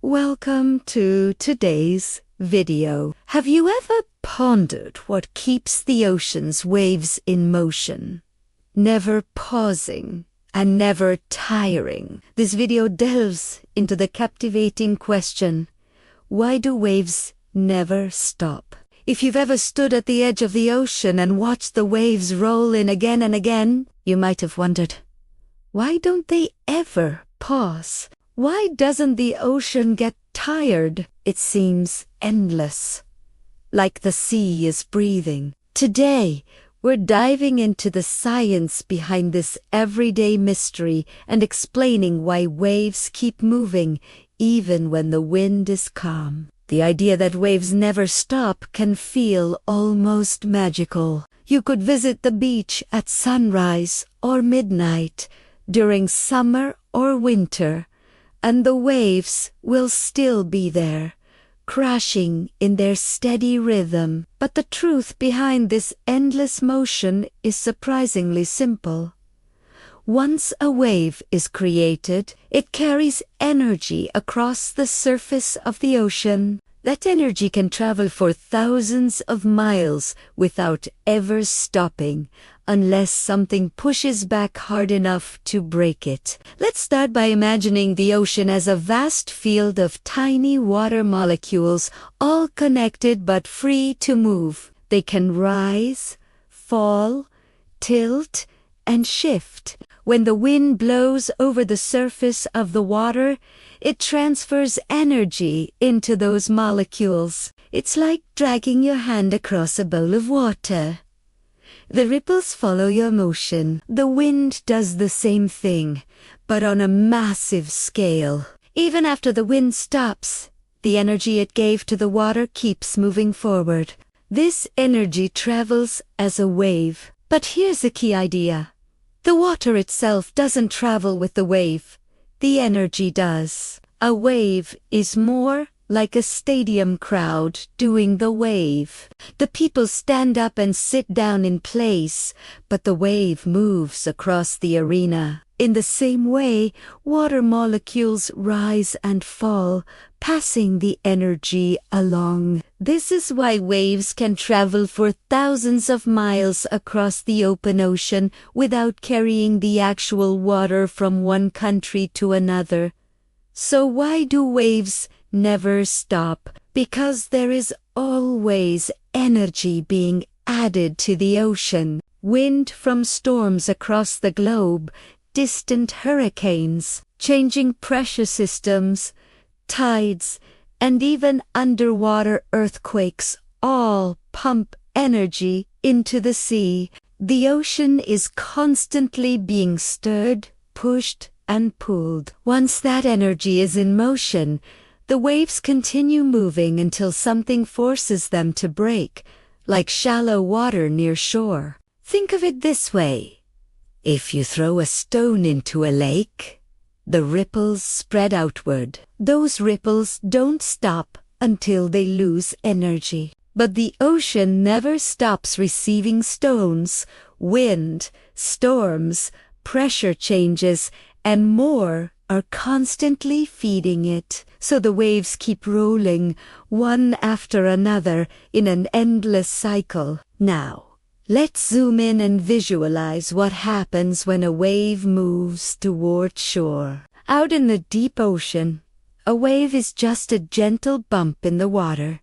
Welcome to today's video. Have you ever pondered what keeps the ocean's waves in motion? Never pausing and never tiring. This video delves into the captivating question, why do waves never stop? If you've ever stood at the edge of the ocean and watched the waves roll in again and again, you might have wondered, why don't they ever pause? Why doesn't the ocean get tired? It seems endless, like the sea is breathing. Today, we're diving into the science behind this everyday mystery and explaining why waves keep moving even when the wind is calm. The idea that waves never stop can feel almost magical. You could visit the beach at sunrise or midnight, during summer or winter, and the waves will still be there, crashing in their steady rhythm. But the truth behind this endless motion is surprisingly simple. Once a wave is created, it carries energy across the surface of the ocean. That energy can travel for thousands of miles without ever stopping, unless something pushes back hard enough to break it. Let's start by imagining the ocean as a vast field of tiny water molecules, all connected but free to move. They can rise, fall, tilt, and shift. When the wind blows over the surface of the water, it transfers energy into those molecules. It's like dragging your hand across a bowl of water. The ripples follow your motion. The wind does the same thing, but on a massive scale. Even after the wind stops, the energy it gave to the water keeps moving forward. This energy travels as a wave. But here's a key idea. The water itself doesn't travel with the wave. The energy does. A wave is more like a stadium crowd doing the wave. The people stand up and sit down in place, but the wave moves across the arena. In the same way, water molecules rise and fall, passing the energy along. This is why waves can travel for thousands of miles across the open ocean without carrying the actual water from one country to another. So why do waves never stop? Because there is always energy being added to the ocean. Wind from storms across the globe, distant hurricanes, changing pressure systems, tides, and even underwater earthquakes all pump energy into the sea. The ocean is constantly being stirred, pushed, and pulled. Once that energy is in motion, the waves continue moving until something forces them to break, like shallow water near shore. Think of it this way. If you throw a stone into a lake, the ripples spread outward. Those ripples don't stop until they lose energy. But the ocean never stops receiving stones, wind, storms, pressure changes, and more are constantly feeding it. So the waves keep rolling, one after another, in an endless cycle. Now, let's zoom in and visualize what happens when a wave moves toward shore. Out in the deep ocean, a wave is just a gentle bump in the water.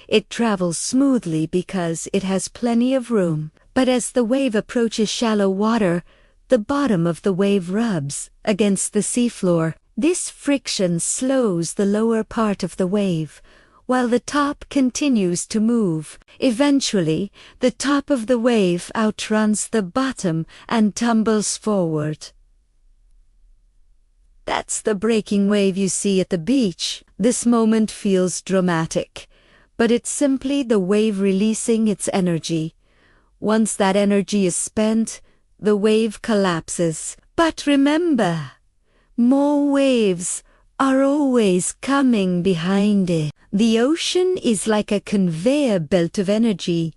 It travels smoothly because it has plenty of room. But as the wave approaches shallow water, the bottom of the wave rubs against the seafloor. This friction slows the lower part of the wave, while the top continues to move. Eventually, the top of the wave outruns the bottom and tumbles forward. That's the breaking wave you see at the beach. This moment feels dramatic, but it's simply the wave releasing its energy. Once that energy is spent, the wave collapses. But remember, more waves are always coming behind it. The ocean is like a conveyor belt of energy,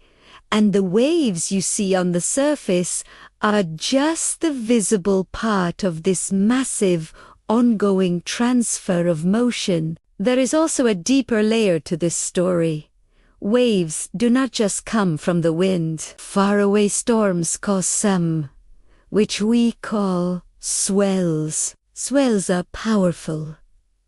and the waves you see on the surface are just the visible part of this massive, ongoing transfer of motion. There is also a deeper layer to this story. Waves do not just come from the wind. Faraway storms cause some, which we call swells. Swells are powerful,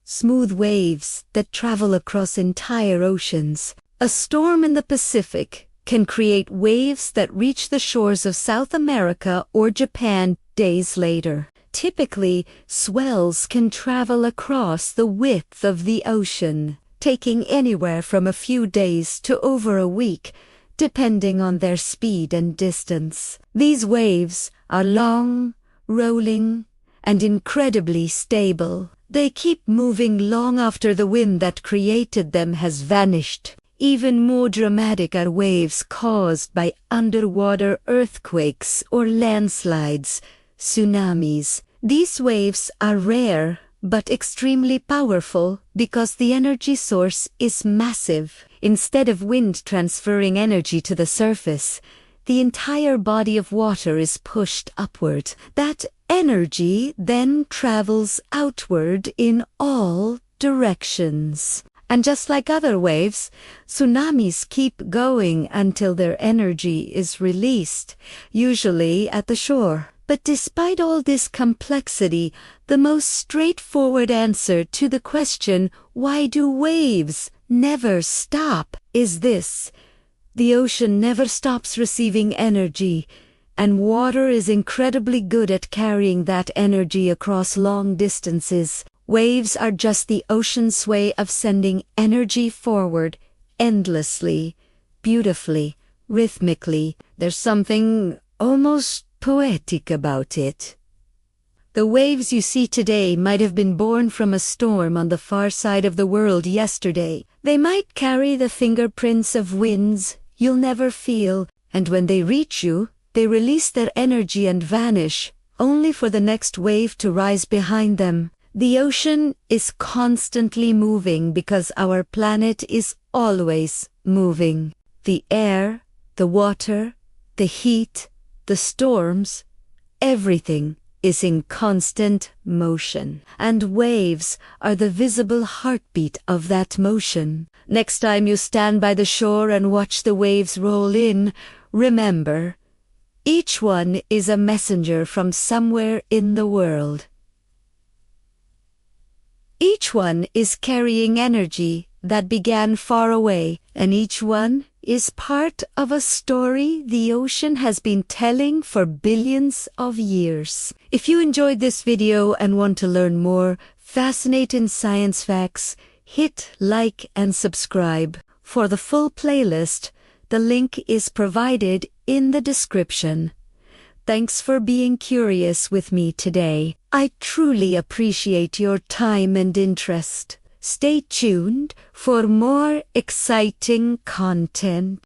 smooth waves that travel across entire oceans. A storm in the Pacific can create waves that reach the shores of South America or Japan days later. Typically, swells can travel across the width of the ocean, taking anywhere from a few days to over a week, depending on their speed and distance. These waves are long, rolling, and incredibly stable. They keep moving long after the wind that created them has vanished. Even more dramatic are waves caused by underwater earthquakes or landslides, tsunamis. These waves are rare but extremely powerful because the energy source is massive. Instead of wind transferring energy to the surface, the entire body of water is pushed upward. That energy then travels outward in all directions. And just like other waves, tsunamis keep going until their energy is released, usually at the shore. But despite all this complexity, the most straightforward answer to the question, why do waves never stop, is this: the ocean never stops receiving energy, and water is incredibly good at carrying that energy across long distances. Waves are just the ocean's way of sending energy forward, endlessly, beautifully, rhythmically. There's something almost poetic about it. The waves you see today might have been born from a storm on the far side of the world yesterday. They might carry the fingerprints of winds you'll never feel, and when they reach you, they release their energy and vanish, only for the next wave to rise behind them. The ocean is constantly moving because our planet is always moving. The air, the water, the heat, the storms, everything is in constant motion. And waves are the visible heartbeat of that motion. Next time you stand by the shore and watch the waves roll in, remember, each one is a messenger from somewhere in the world. Each one is carrying energy that began far away, and each one is part of a story the ocean has been telling for billions of years. If you enjoyed this video and want to learn more fascinating science facts, hit like and subscribe. For the full playlist, the link is provided in the description. Thanks for being curious with me today. I truly appreciate your time and interest. Stay tuned for more exciting content.